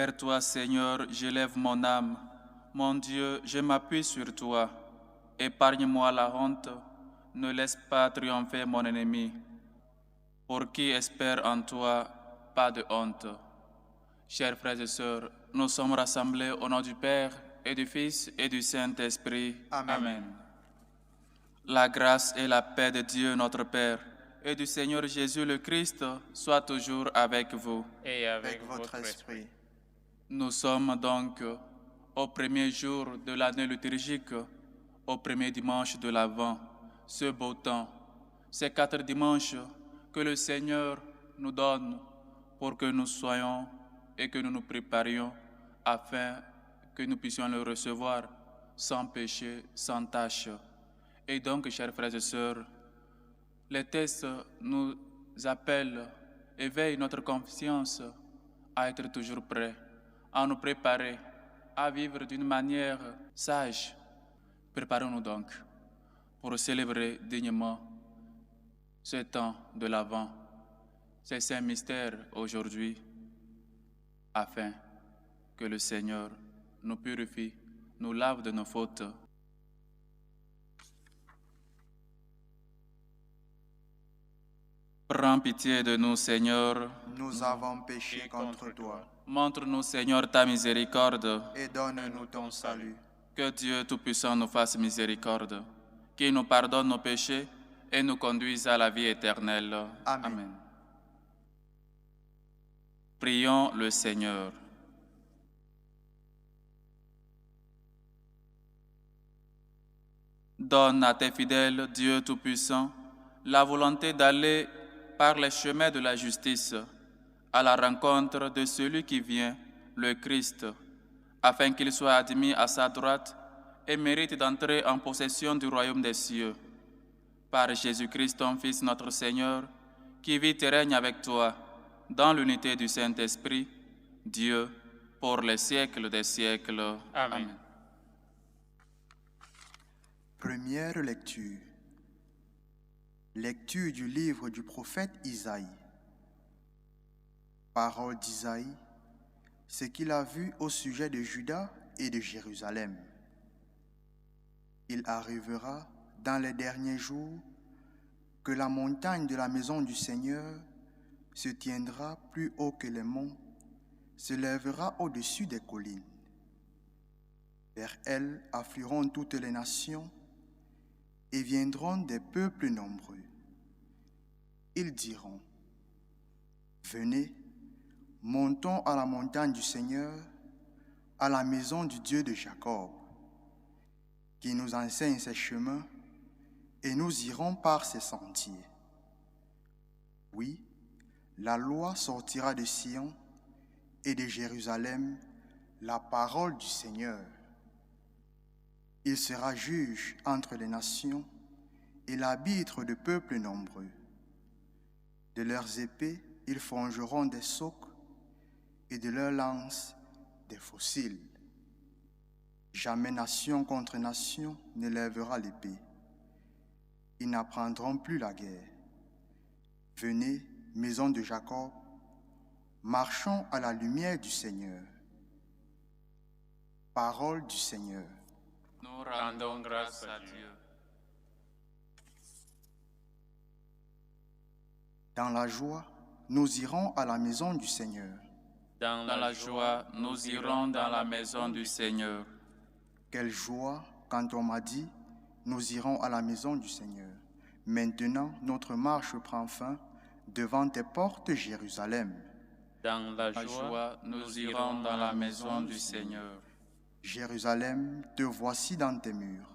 Vers toi, Seigneur, j'élève mon âme. Mon Dieu, je m'appuie sur toi. Épargne-moi la honte. Ne laisse pas triompher mon ennemi. Pour qui espère en toi, pas de honte. Chers frères et sœurs, nous sommes rassemblés au nom du Père et du Fils et du Saint-Esprit. Amen. La grâce et la paix de Dieu notre Père et du Seigneur Jésus le Christ soient toujours avec vous. Et Avec votre esprit. Nous sommes donc au premier jour de l'année liturgique, au premier dimanche de l'Avent, ce beau temps, ces 4 dimanches que le Seigneur nous donne pour que nous soyons et que nous nous préparions afin que nous puissions le recevoir sans péché, sans tâche. Et donc, chers frères et sœurs, les textes nous appellent, éveillent notre conscience à être toujours prêts, à nous préparer, à vivre d'une manière sage. Préparons-nous donc pour célébrer dignement ce temps de l'Avent, ces saints mystères aujourd'hui, afin que le Seigneur nous purifie, nous lave de nos fautes. Prends pitié de nous, Seigneur. Nous avons péché contre toi. Montre-nous, Seigneur, ta miséricorde. Et donne-nous ton salut. Que Dieu Tout-Puissant nous fasse miséricorde, qu'il nous pardonne nos péchés et nous conduise à la vie éternelle. Amen. Prions le Seigneur. Donne à tes fidèles, Dieu Tout-Puissant, la volonté d'aller par les chemins de la justice à la rencontre de celui qui vient, le Christ, afin qu'il soit admis à sa droite et mérite d'entrer en possession du royaume des cieux. Par Jésus-Christ, ton Fils, notre Seigneur, qui vit et règne avec toi, dans l'unité du Saint-Esprit, Dieu, pour les siècles des siècles. Amen. Première lecture. Lecture du livre du prophète Isaïe. Parole d'Isaïe, ce qu'il a vu au sujet de Juda et de Jérusalem. Il arrivera dans les derniers jours que la montagne de la maison du Seigneur se tiendra plus haut que les monts, se lèvera au-dessus des collines. Vers elle afflueront toutes les nations et viendront des peuples nombreux. Ils diront, venez, montons à la montagne du Seigneur, à la maison du Dieu de Jacob, qui nous enseigne ses chemins, et nous irons par ses sentiers. Oui, la loi sortira de Sion et de Jérusalem, la parole du Seigneur. Il sera juge entre les nations et l'arbitre de peuples nombreux. De leurs épées, ils forgeront des sceaux et de leurs lances des fossiles. Jamais nation contre nation ne lèvera l'épée. Ils n'apprendront plus la guerre. Venez, maison de Jacob, marchons à la lumière du Seigneur. Parole du Seigneur. Nous rendons grâce à Dieu. Dans la joie, nous irons à la maison du Seigneur. Dans Dans la joie, nous irons dans la maison du Seigneur. Quelle joie quand on m'a dit, nous irons à la maison du Seigneur. Maintenant, notre marche prend fin devant tes portes, Jérusalem. Dans la La joie, joie, nous irons dans la maison du Seigneur. Jérusalem, te voici dans tes murs,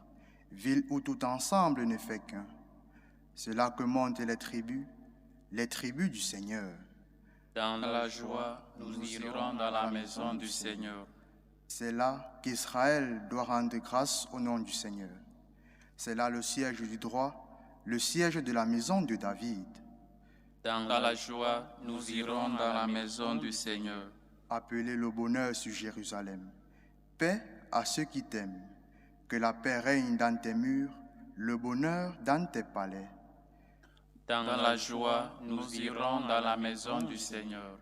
ville où tout ensemble ne fait qu'un. C'est là que montent les tribus du Seigneur. dans La joie, nous irons dans la maison du Seigneur. C'est là qu'Israël doit rendre grâce au nom du Seigneur. C'est là le siège du droit, le siège de la maison de David. Dans la joie, nous irons dans la maison du Seigneur. Appelez le bonheur sur Jérusalem. Paix à ceux qui t'aiment. Que la paix règne dans tes murs, le bonheur dans tes palais. Dans la joie, nous irons dans la maison du Seigneur.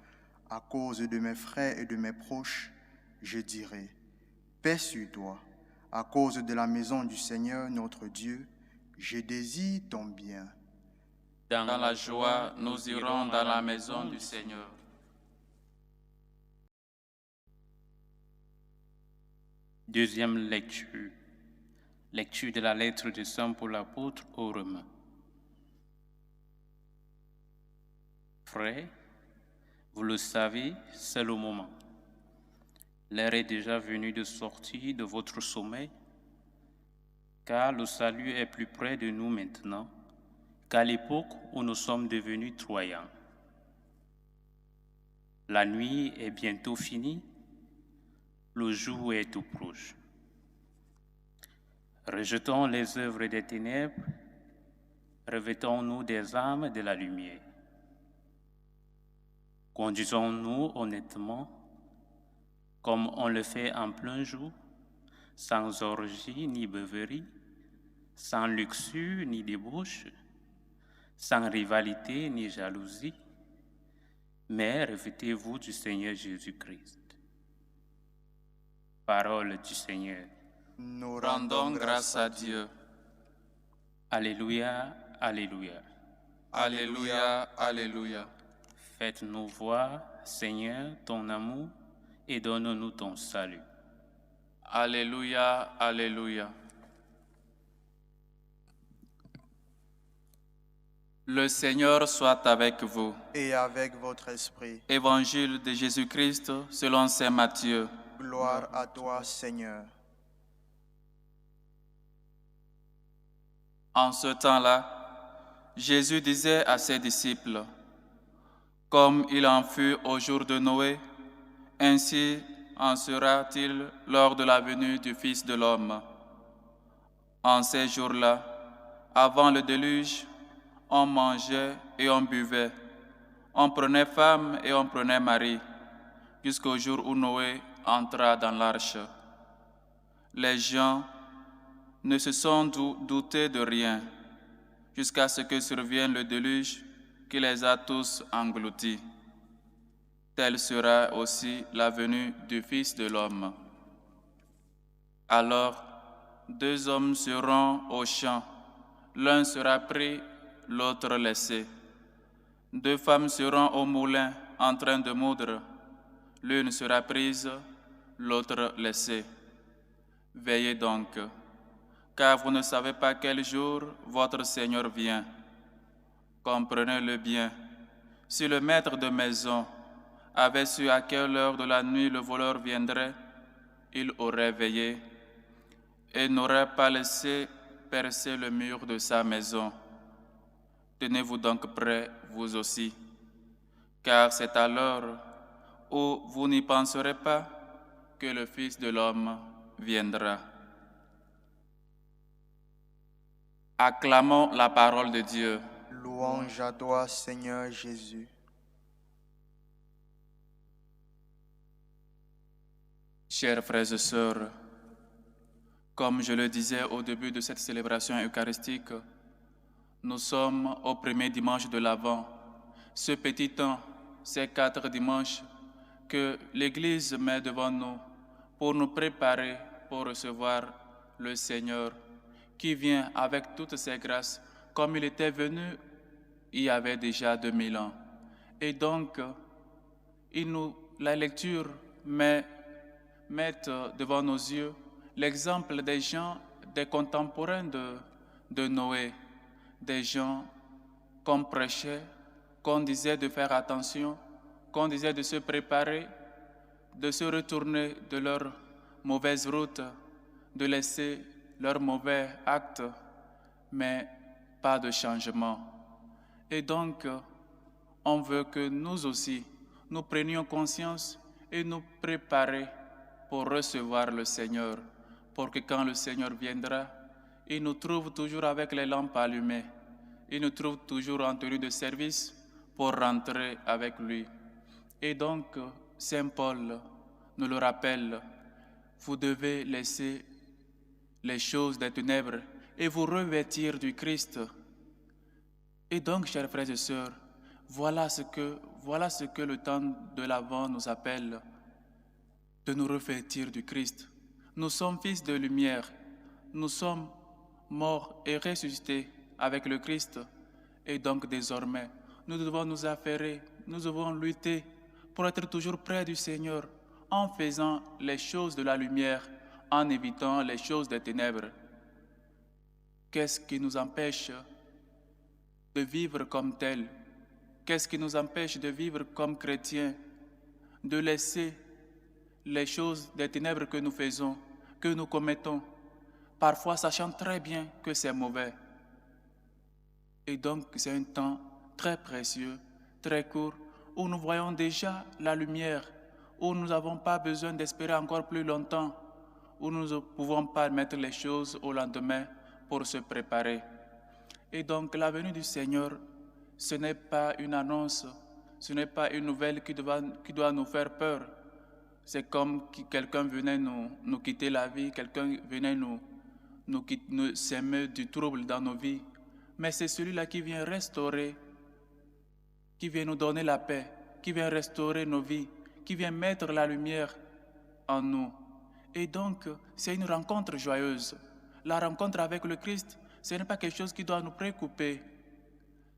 À cause de mes frères et de mes proches, je dirai, paix sur toi. À cause de la maison du Seigneur notre Dieu, je désire ton bien. Dans la joie, nous irons dans la maison du Seigneur. Deuxième lecture. Lecture de la lettre de Saint Paul apôtre aux Romains. Frères, vous le savez, c'est le moment. L'heure est déjà venue de sortir de votre sommeil, car le salut est plus près de nous maintenant qu'à l'époque où nous sommes devenus troyens. La nuit est bientôt finie, le jour est tout proche. Rejetons les œuvres des ténèbres, revêtons-nous des armes de la lumière. Conduisons-nous honnêtement, comme on le fait en plein jour, sans orgie ni beuverie, sans luxure ni débauche, sans rivalité ni jalousie, mais revêtez-vous du Seigneur Jésus-Christ. Parole du Seigneur. Nous Rendons grâce à Dieu. Alléluia, Alléluia. Alléluia, Alléluia. Faites-nous voir, Seigneur, ton amour et donne-nous ton salut. Alléluia, Alléluia. Le Seigneur soit avec vous. et avec votre esprit. Évangile de Jésus-Christ selon saint Matthieu. Gloire à toi, Seigneur. En ce temps-là, Jésus disait à ses disciples, « Comme il en fut au jour de Noé, ainsi en sera-t-il lors de la venue du Fils de l'homme. En ces jours-là, avant le déluge, on mangeait et on buvait, on prenait femme et on prenait mari, jusqu'au jour où Noé entra dans l'arche. Les gens ne se sont doutés de rien, jusqu'à ce que survienne le déluge qui les a tous engloutis. Telle sera aussi la venue du Fils de l'homme. Alors, 2 hommes seront au champ, l'un sera pris, l'autre laissé. 2 femmes seront au moulin en train de moudre, l'une sera prise, l'autre laissée. Veillez donc, car vous ne savez pas quel jour votre Seigneur vient. Comprenez-le bien, si le maître de maison avait su à quelle heure de la nuit le voleur viendrait, il aurait veillé et n'aurait pas laissé percer le mur de sa maison. Tenez-vous donc prêts, vous aussi, car c'est à l'heure où vous n'y penserez pas que le Fils de l'homme viendra. Acclamons la parole de Dieu. Louange à toi, Seigneur Jésus. Chers frères et sœurs, comme je le disais au début de cette célébration eucharistique, nous sommes au premier dimanche de l'Avent, ce petit temps, ces 4 dimanches que l'Église met devant nous pour nous préparer pour recevoir le Seigneur qui vient avec toutes ses grâces comme il était venu il y avait déjà 2000 ans. Et donc, la lecture met devant nos yeux l'exemple des gens, des contemporains de Noé, des gens qu'on prêchait, qu'on disait de faire attention, qu'on disait de se préparer, de se retourner de leur mauvaise route, de laisser leurs mauvais actes, mais pas de changement. Et donc, on veut que nous aussi, nous prenions conscience et nous préparer pour recevoir le Seigneur, pour que quand le Seigneur viendra, il nous trouve toujours avec les lampes allumées, il nous trouve toujours en tenue de service pour rentrer avec lui. Et donc, Saint Paul nous le rappelle, vous devez laisser les choses des ténèbres et vous revêtir du Christ. Et donc, chers frères et sœurs, Voilà ce que le temps de l'Avent nous appelle, de nous revêtir du Christ. Nous sommes fils de lumière, nous sommes morts et ressuscités avec le Christ, et donc désormais, nous devons nous affairer, nous devons lutter pour être toujours près du Seigneur, en faisant les choses de la lumière, en évitant les choses des ténèbres. Qu'est-ce qui nous empêche de vivre comme tel? Qu'est-ce qui nous empêche de vivre comme chrétiens, de laisser les choses des ténèbres que nous faisons, que nous commettons, parfois sachant très bien que c'est mauvais? Et donc c'est un temps très précieux, très court, où nous voyons déjà la lumière, où nous n'avons pas besoin d'espérer encore plus longtemps, où nous ne pouvons pas mettre les choses au lendemain pour se préparer. Et donc la venue du Seigneur, ce n'est pas une annonce, ce n'est pas une nouvelle qui doit nous faire peur. C'est comme si quelqu'un venait nous quitter la vie, quelqu'un venait nous s'aimer du trouble dans nos vies. Mais c'est celui-là qui vient restaurer, qui vient nous donner la paix, qui vient restaurer nos vies, qui vient mettre la lumière en nous. Et donc, c'est une rencontre joyeuse. La rencontre avec le Christ, ce n'est pas quelque chose qui doit nous préoccuper.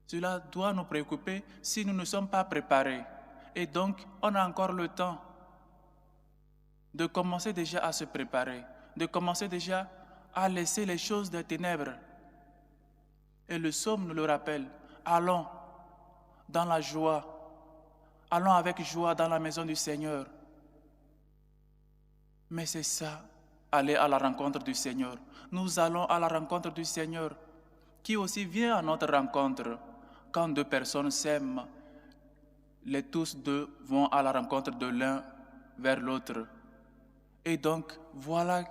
Cela doit nous préoccuper si nous ne sommes pas préparés. Et donc, on a encore le temps de commencer déjà à se préparer, de commencer déjà à laisser les choses des ténèbres. Et le psaume nous le rappelle. Allons dans la joie, allons avec joie dans la maison du Seigneur. Mais c'est ça, aller à la rencontre du Seigneur. Nous allons à la rencontre du Seigneur, qui aussi vient à notre rencontre. Quand deux personnes s'aiment, les tous deux vont à la rencontre de l'un vers l'autre. Et donc, voilà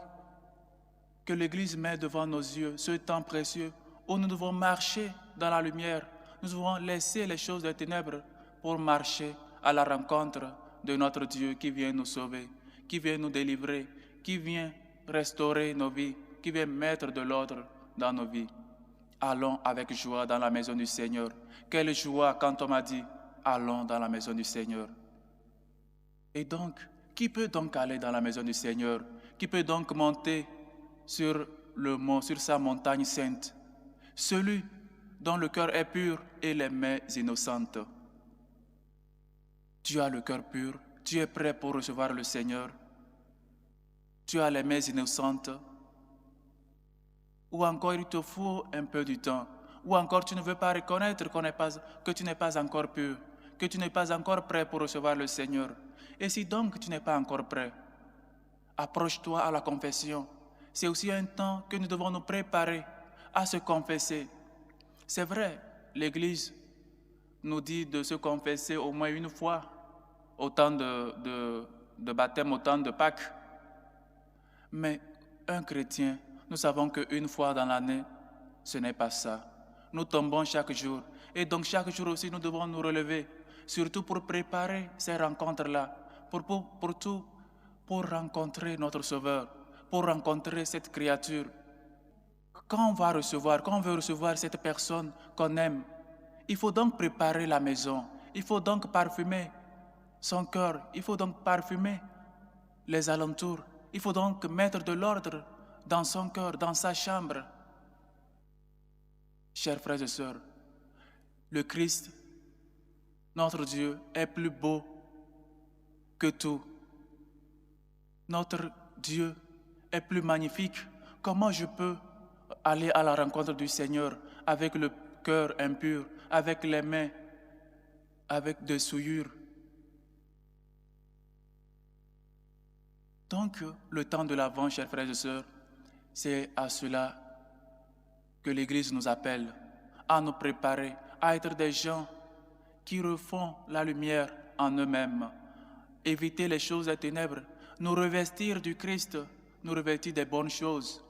que l'Église met devant nos yeux ce temps précieux où nous devons marcher dans la lumière. Nous devons laisser les choses des ténèbres pour marcher à la rencontre de notre Dieu qui vient nous sauver, qui vient nous délivrer, qui vient restaurer nos vies, qui vient mettre de l'ordre dans nos vies. Allons avec joie dans la maison du Seigneur. Quelle joie quand on m'a dit, allons dans la maison du Seigneur. Et donc, qui peut donc aller dans la maison du Seigneur? Qui peut donc monter sur le mont, sur sa montagne sainte? Celui dont le cœur est pur et les mains innocentes. Tu as le cœur pur, tu es prêt pour recevoir le Seigneur. Tu as les mains innocentes. Ou encore il te faut un peu du temps. Ou encore tu ne veux pas reconnaître que tu n'es pas encore pur, que tu n'es pas encore prêt pour recevoir le Seigneur. Et si donc tu n'es pas encore prêt, approche-toi à la confession. C'est aussi un temps que nous devons nous préparer à se confesser. C'est vrai, l'Église nous dit de se confesser au moins une fois, au temps de baptême, au temps de Pâques. Mais un chrétien, nous savons qu'une fois dans l'année, ce n'est pas ça. Nous tombons chaque jour. Et donc chaque jour aussi, nous devons nous relever, surtout pour préparer ces rencontres-là, pour rencontrer notre Sauveur, pour rencontrer cette créature. Quand on veut recevoir cette personne qu'on aime, il faut donc préparer la maison, il faut donc parfumer son cœur, il faut donc parfumer les alentours, il faut donc mettre de l'ordre dans son cœur, dans sa chambre. Chers frères et sœurs, le Christ, notre Dieu, est plus beau que tout. Notre Dieu est plus magnifique. Comment je peux aller à la rencontre du Seigneur avec le cœur impur, avec les mains, avec des souillures? Donc, le temps de l'Avent, chers frères et sœurs, c'est à cela que l'Église nous appelle, à nous préparer, à être des gens qui refont la lumière en eux-mêmes, éviter les choses des ténèbres, nous revestir du Christ, nous revêtir des bonnes choses,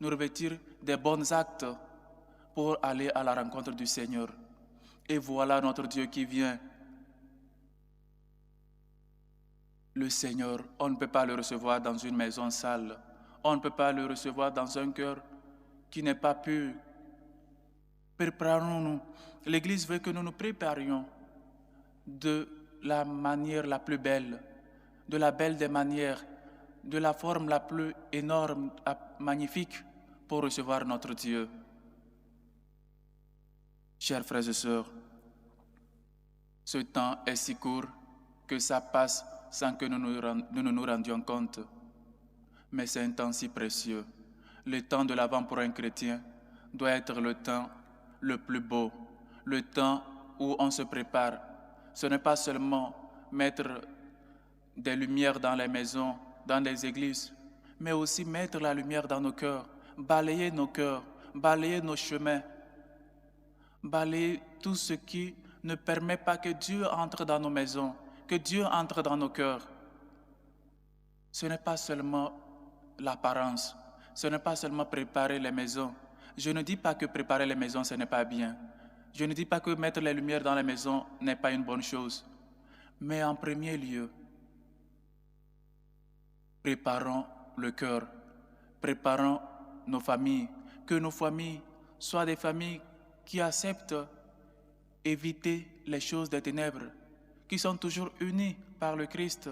nous revêtir des bons actes pour aller à la rencontre du Seigneur. Et voilà notre Dieu qui vient. Le Seigneur, on ne peut pas le recevoir dans une maison sale. On ne peut pas le recevoir dans un cœur qui n'est pas pur. Préparons-nous. L'Église veut que nous nous préparions de la manière la plus belle, de la belle des manières, de la forme la plus énorme, magnifique pour recevoir notre Dieu. Chers frères et sœurs, ce temps est si court que ça passe sans que nous ne nous rendions compte. Mais c'est un temps si précieux. Le temps de l'Avent pour un chrétien doit être le temps le plus beau, le temps où on se prépare. Ce n'est pas seulement mettre des lumières dans les maisons, dans les églises, mais aussi mettre la lumière dans nos cœurs, balayer nos cœurs, balayer nos chemins, balayer tout ce qui ne permet pas que Dieu entre dans nos maisons, que Dieu entre dans nos cœurs. Ce n'est pas seulement l'apparence, ce n'est pas seulement préparer les maisons. Je ne dis pas que préparer les maisons, ce n'est pas bien. Je ne dis pas que mettre les lumières dans les maisons n'est pas une bonne chose. Mais en premier lieu, préparons le cœur, préparons nos familles, que nos familles soient des familles qui acceptent éviter les choses des ténèbres, qui sont toujours unies par le Christ,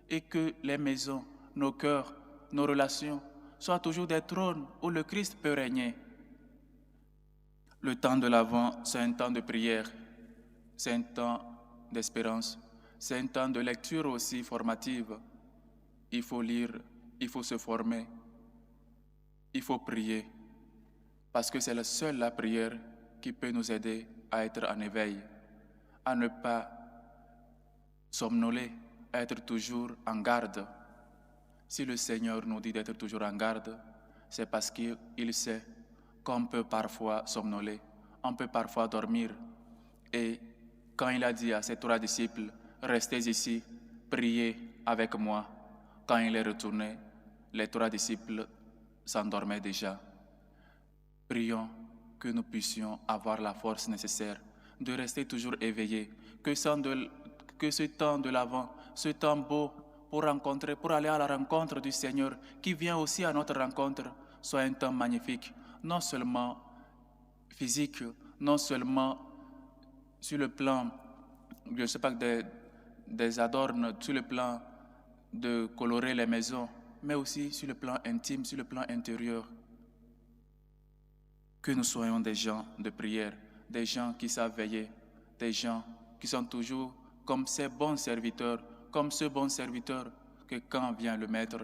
et que les maisons, nos cœurs, nos relations soient toujours des trônes où le Christ peut régner. Le temps de l'Avent, c'est un temps de prière, c'est un temps d'espérance, c'est un temps de lecture aussi formative. Il faut lire, il faut se former, il faut prier, parce que c'est la prière qui peut nous aider à être en éveil, à ne pas somnoler, à être toujours en garde. Si le Seigneur nous dit d'être toujours en garde, c'est parce qu'il sait qu'on peut parfois somnoler, on peut parfois dormir. Et quand il a dit à ses 3 disciples, « Restez ici, priez avec moi », quand il est retourné, les 3 disciples s'endormaient déjà. Prions que nous puissions avoir la force nécessaire de rester toujours éveillés, que ce temps de l'Avent, ce temps beau pour aller à la rencontre du Seigneur, qui vient aussi à notre rencontre, soit un temps magnifique, non seulement physique, non seulement sur le plan, je ne sais pas, des adornes, sur le plan de colorer les maisons, mais aussi sur le plan intime, sur le plan intérieur. Que nous soyons des gens de prière, des gens qui savent veiller, des gens qui sont toujours comme ces bons serviteurs, comme ce bon serviteur que quand vient le maître,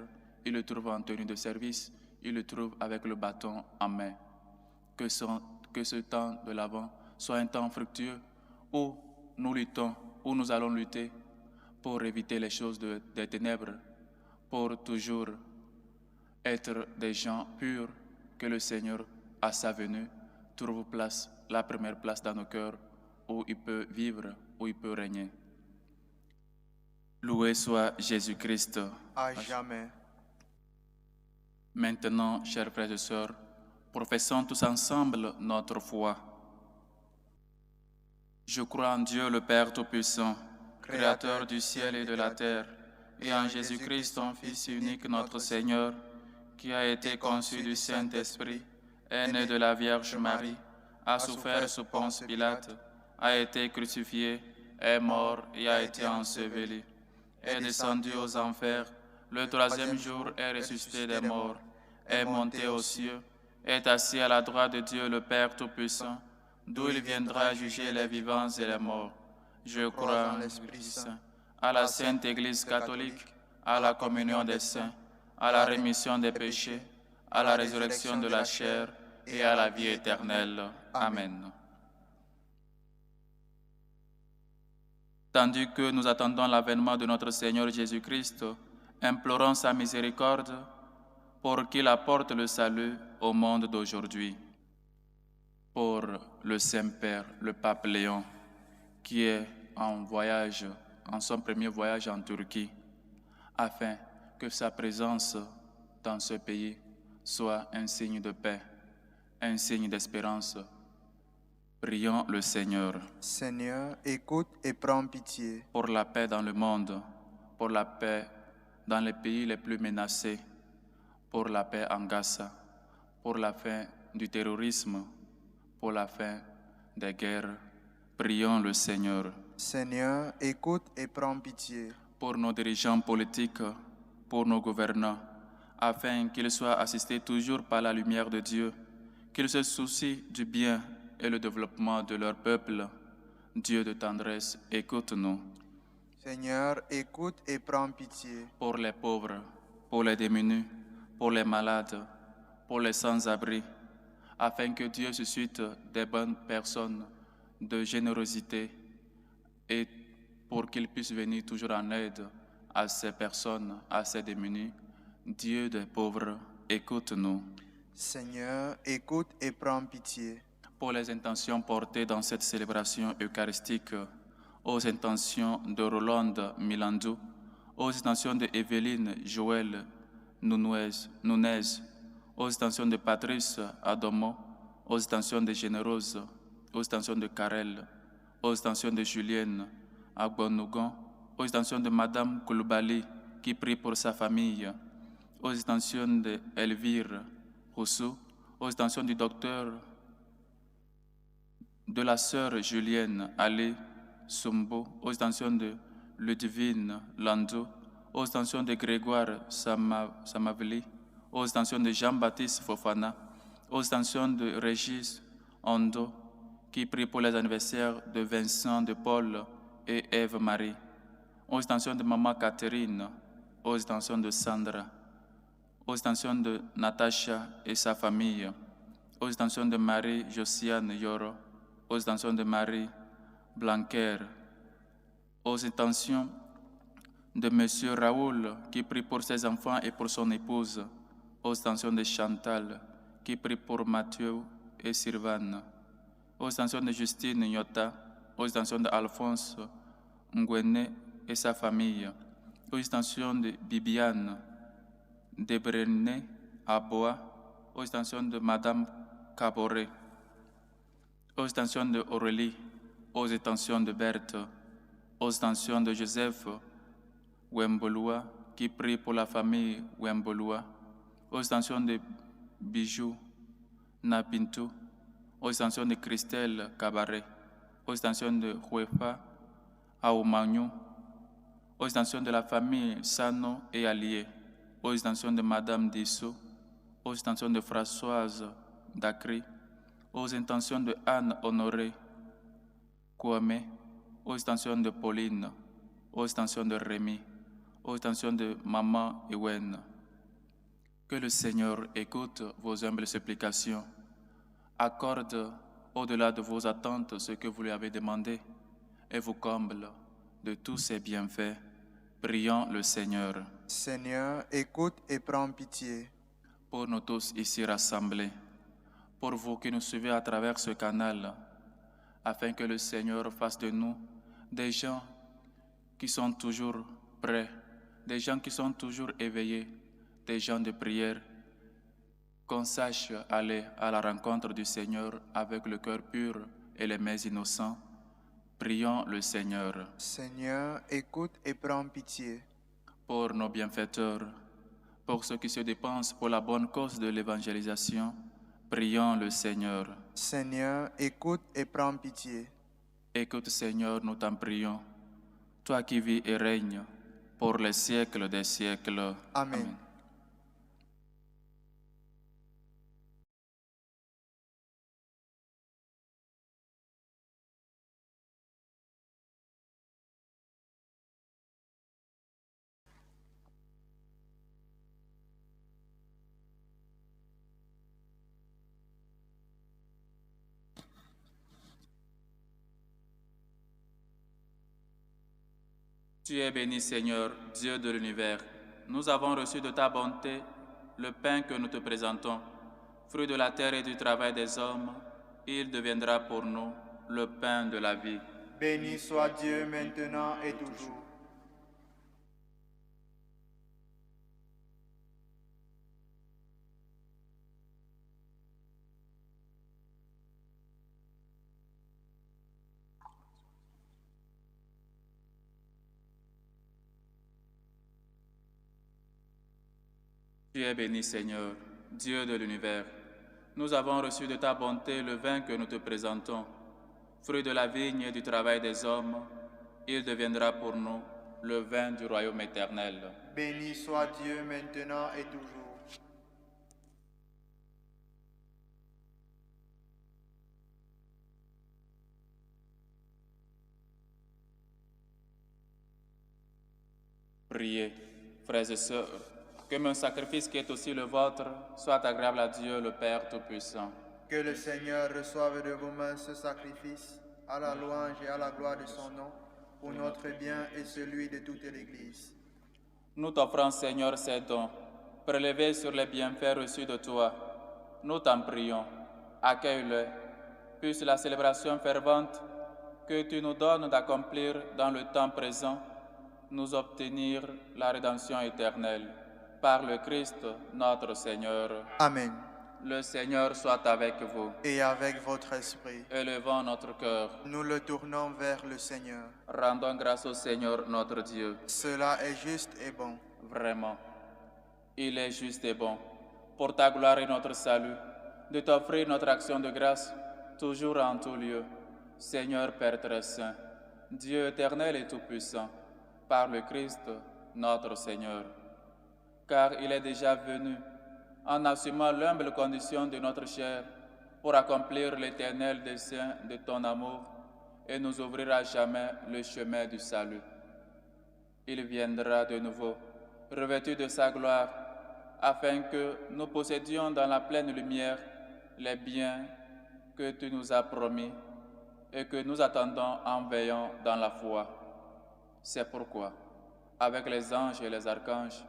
il le trouve en tenue de service, il le trouve avec le bâton en main. Que ce temps de l'Avent soit un temps fructueux où nous luttons, où nous allons lutter pour éviter les choses des ténèbres, pour toujours être des gens purs, que le Seigneur, à sa venue, trouve la première place dans nos cœurs, où il peut vivre, où il peut régner. Loué soit Jésus-Christ. À jamais. Maintenant, chers frères et sœurs, professons tous ensemble notre foi. Je crois en Dieu le Père Tout-Puissant, Créateur du ciel et de la terre, et en Jésus-Christ, son Fils unique, notre Seigneur, qui a été conçu du Saint-Esprit, est né de la Vierge Marie, a souffert sous Ponce Pilate, a été crucifié, est mort et a été enseveli, est descendu aux enfers, le 3e jour est ressuscité des morts, est monté aux cieux, est assis à la droite de Dieu le Père Tout-Puissant, d'où il viendra juger les vivants et les morts. Je crois en l'Esprit Saint, à la Sainte Église catholique, à la communion des saints, à la rémission des péchés, à la résurrection de la chair et à la vie éternelle. Amen. Tandis que nous attendons l'avènement de notre Seigneur Jésus-Christ, implorons sa miséricorde pour qu'il apporte le salut au monde d'aujourd'hui. Pour le Saint-Père, le Pape Léon, qui est en son premier voyage en Turquie, afin que sa présence dans ce pays soit un signe de paix, un signe d'espérance. Prions le Seigneur. Seigneur, écoute et prends pitié. Pour la paix dans le monde, pour la paix dans les pays les plus menacés, pour la paix en Gaza, pour la fin du terrorisme, pour la fin des guerres. Prions le Seigneur. Seigneur, écoute et prends pitié. Pour nos dirigeants politiques, pour nos gouvernants, afin qu'ils soient assistés toujours par la lumière de Dieu, qu'ils se soucient du bien et le développement de leur peuple. Dieu de tendresse, écoute-nous. Seigneur, écoute et prends pitié. Pour les pauvres, pour les démunis, pour les malades, pour les sans-abri, afin que Dieu suscite des bonnes personnes de générosité et pour qu'ils puissent venir toujours en aide à ces personnes, à ces démunis. Dieu des pauvres, écoute-nous. Seigneur, écoute et prends pitié. Pour les intentions portées dans cette célébration eucharistique, aux intentions de Rolande Milandou, aux intentions de Evelyne Joël Nunez, aux intentions de Patrice Adomo, aux intentions de Générose, aux intentions de Karel, aux intentions de Julienne Agbonougon, aux intentions de Madame Koulibaly qui prie pour sa famille, aux intentions de Elvire Rousseau, aux intentions du docteur, de la sœur Julienne Ali Sumbo, aux intentions de Ludivine Lando, aux intentions de Grégoire Samaveli, aux intentions de Jean-Baptiste Fofana, aux intentions de Régis Ondo, qui prie pour les anniversaires de Vincent, de Paul et Ève-Marie, aux intentions de Maman Catherine, aux intentions de Sandra, aux intentions de Natacha et sa famille, aux intentions de Marie Josiane Yoro, aux intentions de Marie Blanquer, aux intentions de Monsieur Raoul qui prie pour ses enfants et pour son épouse, aux intentions de Chantal qui prie pour Mathieu et Sylvane, aux intentions de Justine Nyota, aux intentions d'Alphonse Ngwene et sa famille, aux intentions de Bibiane Debrené Aboa, aux intentions de Madame Caboret, aux intentions de Aurélie, aux intentions de Berthe, aux intentions de Joseph Wemboloua, qui prie pour la famille Wemboloua, aux intentions de Bijou Napintou, aux intentions de Christelle Cabaret, aux intentions de Huefa Aoumagnou, aux intentions de la famille Sano et Allié, aux intentions de Madame Dissou, aux intentions de Françoise Dacry, aux intentions de Anne Honoré Kouame, aux intentions de Pauline, aux intentions de Rémi, aux intentions de Maman Ewen. Que le Seigneur écoute vos humbles supplications, accorde au-delà de vos attentes ce que vous lui avez demandé et vous comble de tous ses bienfaits. Prions le Seigneur. Seigneur, écoute et prends pitié. Pour nous tous ici rassemblés, pour vous qui nous suivez à travers ce canal, afin que le Seigneur fasse de nous des gens qui sont toujours prêts, des gens qui sont toujours éveillés, des gens de prière, qu'on sache aller à la rencontre du Seigneur avec le cœur pur et les mains innocents. Prions le Seigneur. Seigneur, écoute et prends pitié. Pour nos bienfaiteurs, pour ceux qui se dépensent pour la bonne cause de l'évangélisation, prions le Seigneur. Seigneur, écoute et prends pitié. Écoute, Seigneur, nous t'en prions, toi qui vis et règnes pour les siècles des siècles. Amen. Tu es béni, Seigneur, Dieu de l'univers. Nous avons reçu de ta bonté le pain que nous te présentons. Fruit de la terre et du travail des hommes, il deviendra pour nous le pain de la vie. Béni soit Dieu maintenant et toujours. Tu es béni, Seigneur, Dieu de l'univers. Nous avons reçu de ta bonté le vin que nous te présentons. Fruit de la vigne et du travail des hommes, il deviendra pour nous le vin du royaume éternel. Béni soit Dieu maintenant et toujours. Priez, frères et sœurs, que mon sacrifice qui est aussi le vôtre soit agréable à Dieu le Père Tout-Puissant. Que le Seigneur reçoive de vos mains ce sacrifice, à la louange et à la gloire de son nom, pour notre bien et celui de toute l'Église. Nous t'offrons, Seigneur, ces dons, prélevés sur les bienfaits reçus de toi. Nous t'en prions, accueille-les, puisse la célébration fervente que tu nous donnes d'accomplir dans le temps présent nous obtenir la rédemption éternelle. Par le Christ, notre Seigneur. Amen. Le Seigneur soit avec vous. Et avec votre esprit. Élevons notre cœur. Nous le tournons vers le Seigneur. Rendons grâce au Seigneur notre Dieu. Cela est juste et bon. Vraiment, il est juste et bon, pour ta gloire et notre salut, de t'offrir notre action de grâce, toujours et en tout lieu. Seigneur Père très saint, Dieu éternel et tout-puissant, par le Christ, notre Seigneur. Car il est déjà venu, en assumant l'humble condition de notre chair, pour accomplir l'éternel dessein de ton amour et nous ouvrir à jamais le chemin du salut. Il viendra de nouveau, revêtu de sa gloire, afin que nous possédions dans la pleine lumière les biens que tu nous as promis et que nous attendons en veillant dans la foi. C'est pourquoi, avec les anges et les archanges,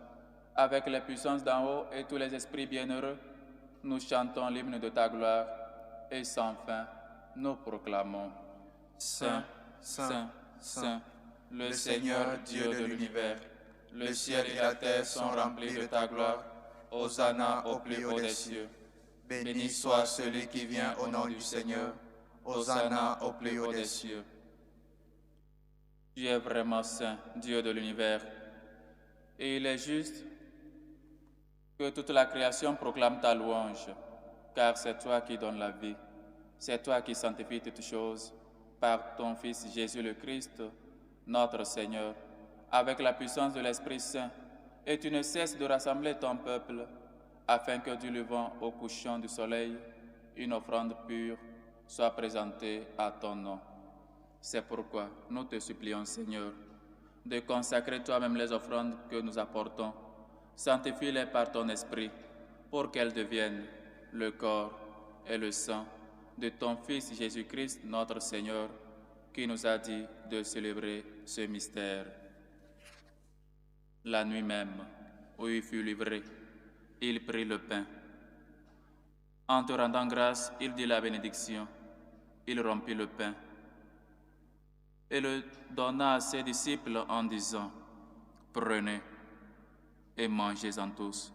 avec les puissances d'en haut et tous les esprits bienheureux, nous chantons l'hymne de ta gloire et sans fin, nous proclamons Saint, Saint, Saint, le Seigneur Dieu de l'univers. Le ciel et la terre sont remplis de ta gloire. Hosanna au plus haut des cieux. Béni soit celui qui vient au nom du Seigneur. Hosanna au plus haut des cieux. Tu es vraiment saint, Dieu de l'univers. Et il est juste que toute la création proclame ta louange, car c'est toi qui donnes la vie. C'est toi qui sanctifies toutes choses par ton Fils Jésus le Christ, notre Seigneur, avec la puissance de l'Esprit Saint, et tu ne cesses de rassembler ton peuple, afin que du levant au couchant du soleil, une offrande pure soit présentée à ton nom. C'est pourquoi nous te supplions, Seigneur, de consacrer toi-même les offrandes que nous apportons. Sanctifie-les par ton Esprit, pour qu'elles deviennent le corps et le sang de ton Fils Jésus-Christ, notre Seigneur, qui nous a dit de célébrer ce mystère. La nuit même, où il fut livré, il prit le pain. En te rendant grâce, il dit la bénédiction. Il rompit le pain et le donna à ses disciples en disant, « Prenez et mangez-en tous.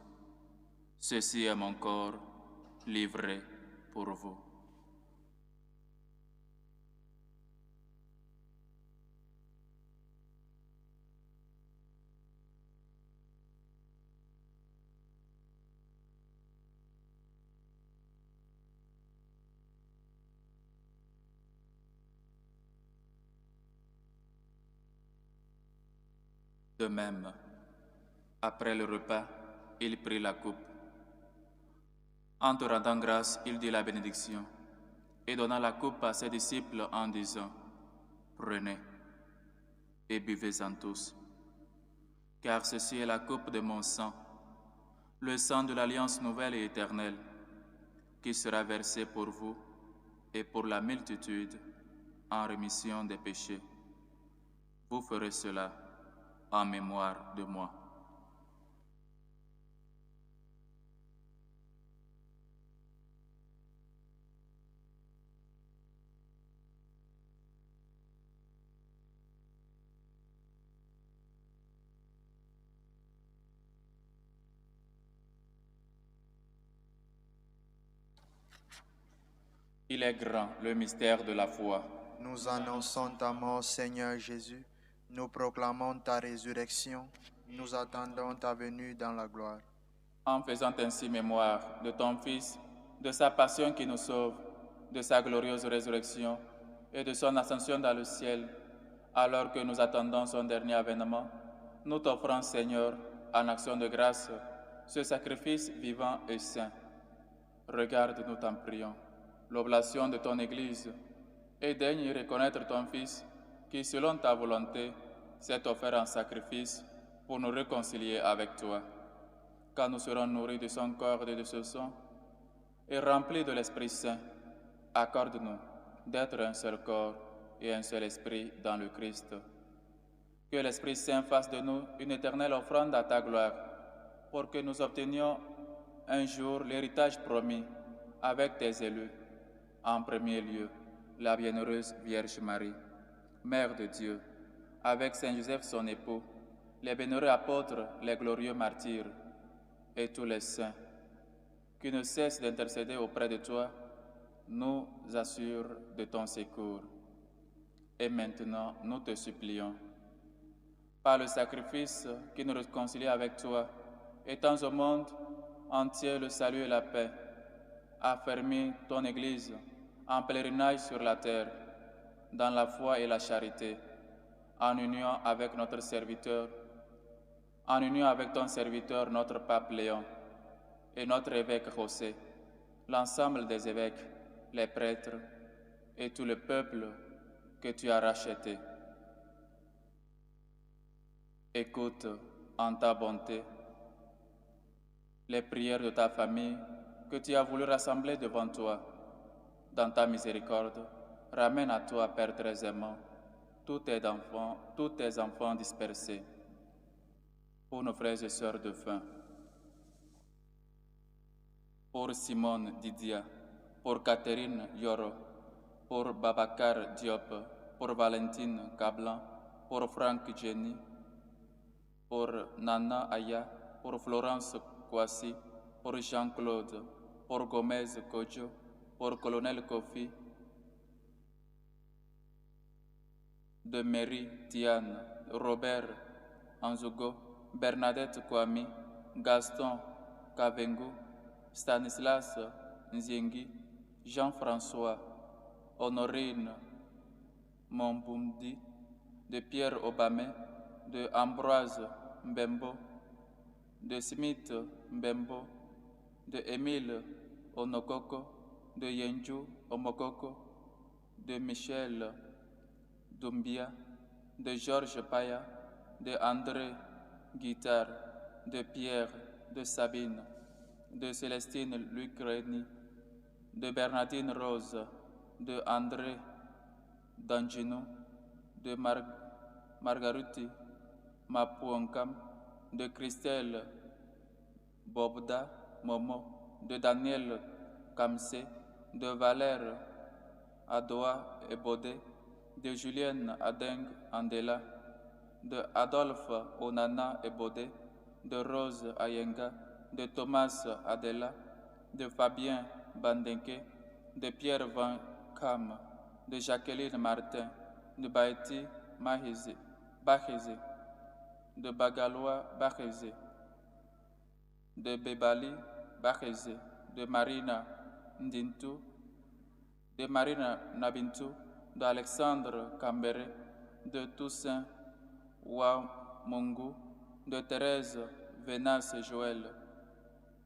Ceci est mon corps livré pour vous. » De même, après le repas, il prit la coupe. En te rendant grâce, il dit la bénédiction et donna la coupe à ses disciples en disant, « Prenez et buvez-en tous, car ceci est la coupe de mon sang, le sang de l'alliance nouvelle et éternelle, qui sera versé pour vous et pour la multitude en rémission des péchés. Vous ferez cela en mémoire de moi. » Il est grand, le mystère de la foi. Nous annonçons ta mort, Seigneur Jésus. Nous proclamons ta résurrection. Nous attendons ta venue dans la gloire. En faisant ainsi mémoire de ton Fils, de sa passion qui nous sauve, de sa glorieuse résurrection et de son ascension dans le ciel, alors que nous attendons son dernier avènement, nous t'offrons, Seigneur, en action de grâce, ce sacrifice vivant et saint. Regarde, nous t'en prions, l'oblation de ton Église, et daigne y reconnaître ton Fils, qui, selon ta volonté, s'est offert en sacrifice pour nous réconcilier avec toi. Quand nous serons nourris de son corps et de ce sang, et remplis de l'Esprit Saint, accorde-nous d'être un seul corps et un seul esprit dans le Christ. Que l'Esprit Saint fasse de nous une éternelle offrande à ta gloire, pour que nous obtenions un jour l'héritage promis avec tes élus. En premier lieu, la bienheureuse Vierge Marie, Mère de Dieu, avec Saint Joseph son époux, les bienheureux apôtres, les glorieux martyrs, et tous les saints, qui ne cessent d'intercéder auprès de toi, nous assure de ton secours. Et maintenant, nous te supplions, par le sacrifice qui nous réconcilie avec toi, étends au monde entier le salut et la paix, affermis ton Église en pèlerinage sur la terre, dans la foi et la charité, en union avec notre serviteur, en union avec ton serviteur, notre pape Léon, et notre évêque José, l'ensemble des évêques, les prêtres et tout le peuple que tu as racheté. Écoute en ta bonté les prières de ta famille que tu as voulu rassembler devant toi. Dans ta miséricorde, ramène à toi, Père très aimant, tous tes enfants dispersés. Pour nos frères et sœurs défunts, pour Simone Didia, pour Catherine Yoro, pour Babacar Diop, pour Valentine Cablan, pour Franck Jenny, pour Nana Aya, pour Florence Kouassi, pour Jean-Claude, pour Gomez Kojo, pour Colonel Kofi, de Mary Tiane, Robert Anzugo, Bernadette Kwame, Gaston Kavengu, Stanislas Nziengi, Jean-François, Honorine Mombundi, de Pierre Obame, de Ambroise Mbembo, de Smith Mbembo, de Émile Onokoko, de Yenju Omokoko, de Michel Doumbia, de Georges Paya, de André Guittard, de Pierre, de Sabine, de Célestine Lucreni, de Bernardine Rose, de André Dangino, de Margaruti Mapuankam, de Christelle Bobda Momo, de Daniel Kamse, de Valère Adoa Ebode, de Julienne Adeng Andela, de Adolphe Onana Ebode, de Rose Ayenga, de Thomas Adela, de Fabien Bandenke, de Pierre Van Kam, de Jacqueline Martin, de Baïti Baheze, de Bagalois Baheze, de Bebali Baheze, de Marina Ndintu, de Marina Nabintu, de Alexandre Cambere, de Toussaint Wamungu, de Thérèse Venas Joël,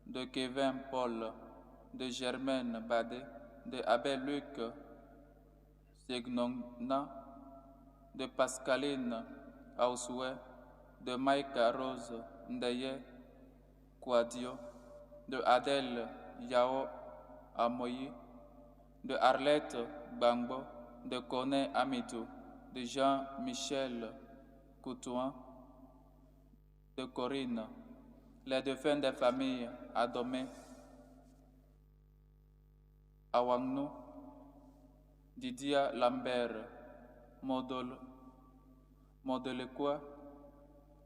de Kevin Paul, de Germaine Badé, de Abel Luc Segnona, de Pascaline Aousoué, de Maïka Rose Ndeye Kouadio, de Adèle Yao Amoyi, de Arlette Bangbo, de Kone Amidou, de Jean-Michel Coutouin, de Corinne, les défunts des familles Adomé, Awangnou, Didia Lambert, Modelekwa,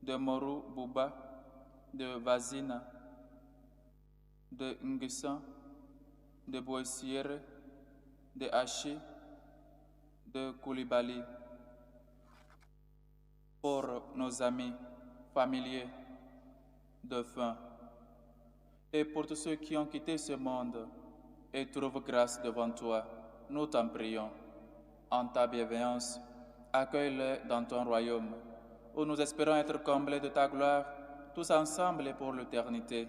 de Moru Bouba, de Vazina, de Nguissan, de Boissiere, de Hachi, de Koulibaly, pour nos amis, familiers, défunts, et pour tous ceux qui ont quitté ce monde, et trouve grâce devant toi. Nous t'en prions. En ta bienveillance, accueille-les dans ton royaume, où nous espérons être comblés de ta gloire, tous ensemble et pour l'éternité.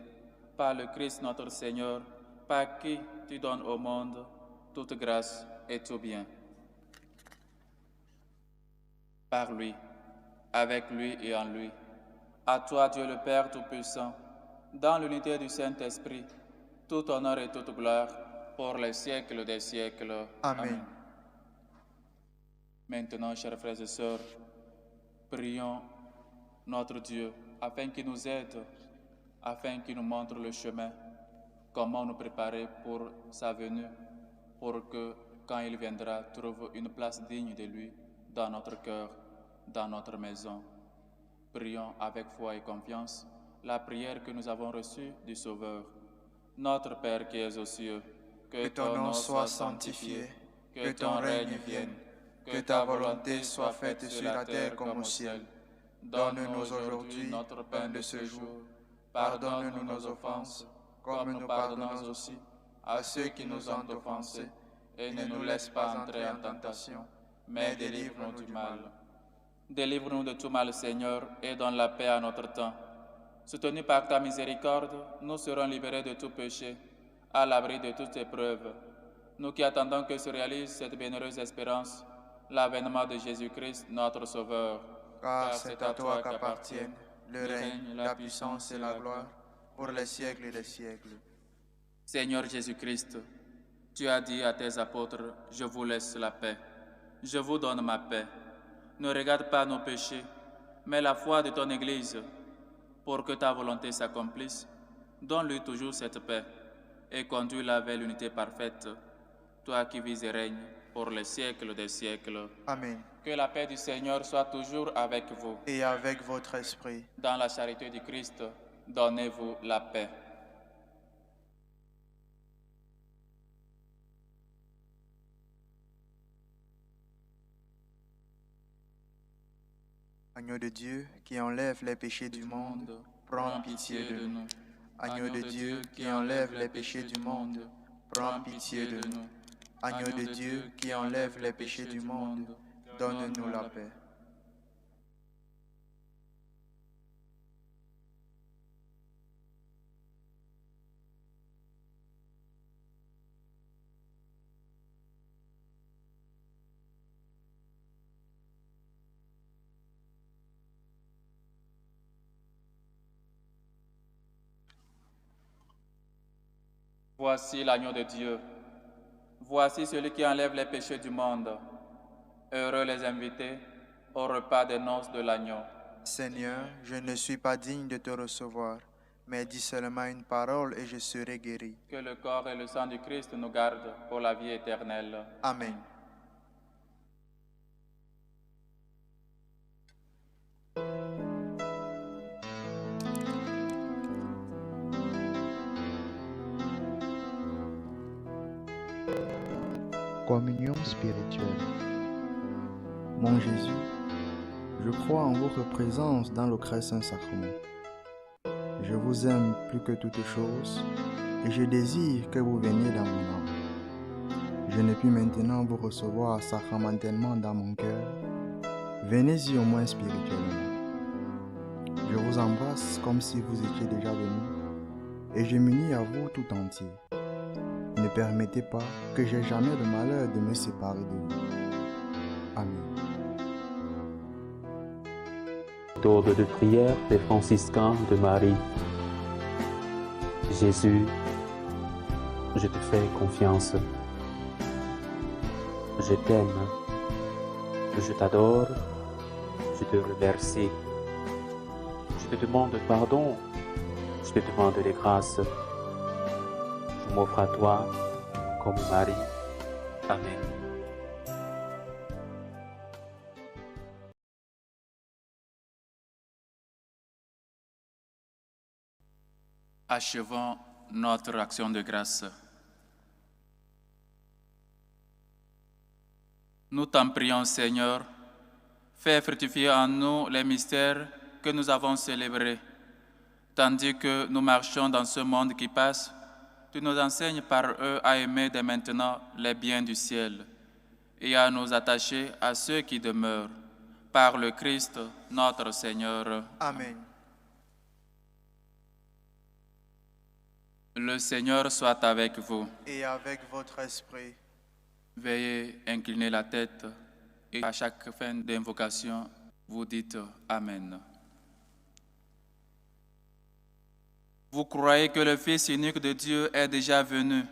Par le Christ notre Seigneur, par qui tu donnes au monde toute grâce et tout bien. Par lui, avec lui et en lui. À toi, Dieu le Père Tout-Puissant, dans l'unité du Saint-Esprit, tout honneur et toute gloire pour les siècles des siècles. Amen. Maintenant, chers frères et sœurs, prions notre Dieu afin qu'il nous aide, afin qu'il nous montre le chemin, comment nous préparer pour sa venue, pour que, quand il viendra, trouve une place digne de lui dans notre cœur, dans notre maison. Prions avec foi et confiance la prière que nous avons reçue du Sauveur. Notre Père qui es aux cieux, Que ton nom soit sanctifié, que ton règne vienne, que ta volonté soit faite sur la terre comme au ciel. Donne-nous aujourd'hui notre pain de ce jour. Pardonne-nous nos offenses, comme nous pardonnons aussi à ceux qui nous ont offensés. Et ne nous laisse pas entrer en tentation, mais délivre-nous du mal. Délivre-nous de tout mal, Seigneur, et donne la paix à notre temps. Soutenus par ta miséricorde, nous serons libérés de tout péché, à l'abri de toute épreuve. Nous qui attendons que se réalise cette bienheureuse espérance, l'avènement de Jésus-Christ, notre Sauveur. Car c'est à toi qu'appartiennent le règne, la puissance et la gloire, pour les siècles des siècles. Seigneur Jésus-Christ, tu as dit à tes apôtres, « Je vous laisse la paix, je vous donne ma paix. Ne regarde pas nos péchés, mais la foi de ton Église. Pour que ta volonté s'accomplisse, donne-lui toujours cette paix et conduis-la vers l'unité parfaite, toi qui vis et règnes pour les siècles des siècles. Amen. Que la paix du Seigneur soit toujours avec vous. Et avec votre esprit. Dans la charité du Christ, donnez-vous la paix. Agneau de Dieu qui enlève les péchés du monde, prends pitié de nous. Agneau de Dieu qui enlève les péchés du monde, prends pitié de nous. Agneau de Dieu qui enlève les péchés du monde, donne-nous la paix. Voici l'agneau de Dieu. Voici celui qui enlève les péchés du monde. Heureux les invités au repas des noces de l'agneau. Seigneur, je ne suis pas digne de te recevoir, mais dis seulement une parole et je serai guéri. Que le corps et le sang du Christ nous gardent pour la vie éternelle. Amen. Communion spirituelle. Mon Jésus, je crois en votre présence dans le très saint sacrement. Je vous aime plus que toute chose et je désire que vous veniez dans mon âme. Je ne puis maintenant vous recevoir sacramentellement dans mon cœur. Venez-y au moins spirituellement. Je vous embrasse comme si vous étiez déjà venu et je m'unis à vous tout entier. Ne permettez pas que j'aie jamais le malheur de me séparer de vous. Amen. Méthode de prière des franciscains de Marie. Jésus, je te fais confiance. Je t'aime. Je t'adore. Je te remercie. Je te demande pardon. Je te demande des grâces. Je m'offre à toi comme Marie. Amen. Achevons notre action de grâce. Nous t'en prions, Seigneur, fais fructifier en nous les mystères que nous avons célébrés, tandis que nous marchons dans ce monde qui passe. tu nous enseignes par eux à aimer dès maintenant les biens du ciel et à nous attacher à ceux qui demeurent, par le Christ notre Seigneur. Amen. Le Seigneur soit avec vous. Et avec votre esprit. Veuillez incliner la tête et à chaque fin d'invocation, vous dites Amen. Vous croyez que le Fils unique de Dieu est déjà venu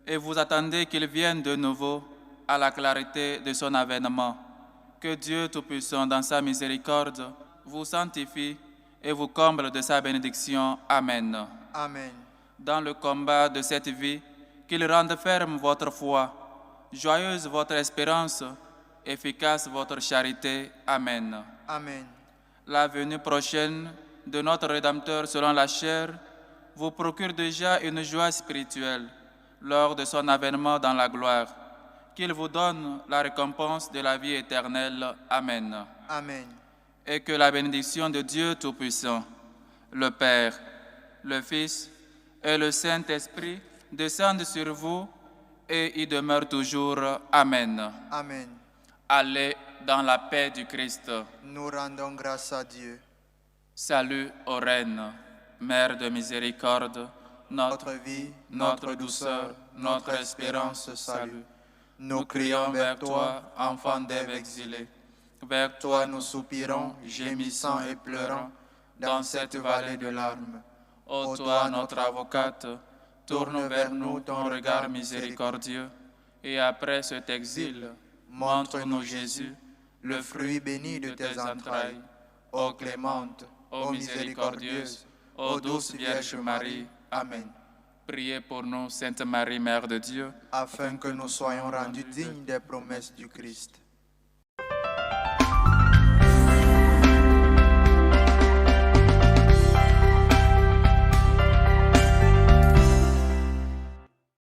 et vous attendez qu'il vienne de nouveau à la clarté de son avènement. Que Dieu Tout-Puissant, dans sa miséricorde, vous sanctifie et vous comble de sa bénédiction. Amen. Amen. Dans le combat de cette vie, qu'il rende ferme votre foi, joyeuse votre espérance, efficace votre charité. Amen. Amen. La venue prochaine de notre Rédempteur selon la chair vous procure déjà une joie spirituelle lors de son avènement dans la gloire. Qu'il vous donne la récompense de la vie éternelle. Amen. Amen. Et que la bénédiction de Dieu Tout-Puissant, le Père, le Fils et le Saint-Esprit descendent sur vous et y demeurent toujours. Amen. Amen. Allez dans la paix du Christ. Nous rendons grâce à Dieu. Salut aux reines, Mère de miséricorde, Notre vie, notre douceur, notre espérance, salut. Nous crions vers toi, enfant d'Ève exilée. Vers Toi nous soupirons, gémissant et pleurant, dans cette vallée de larmes. ô toi, notre avocate, tourne vers nous ton regard miséricordieux, et après cet exil, montre-nous Jésus, le fruit béni de tes entrailles. Ô clémente, ô miséricordieuse, ô douce Vierge Marie. Amen. Priez pour nous, Sainte Marie, Mère de Dieu, afin que nous soyons rendus dignes des promesses du Christ.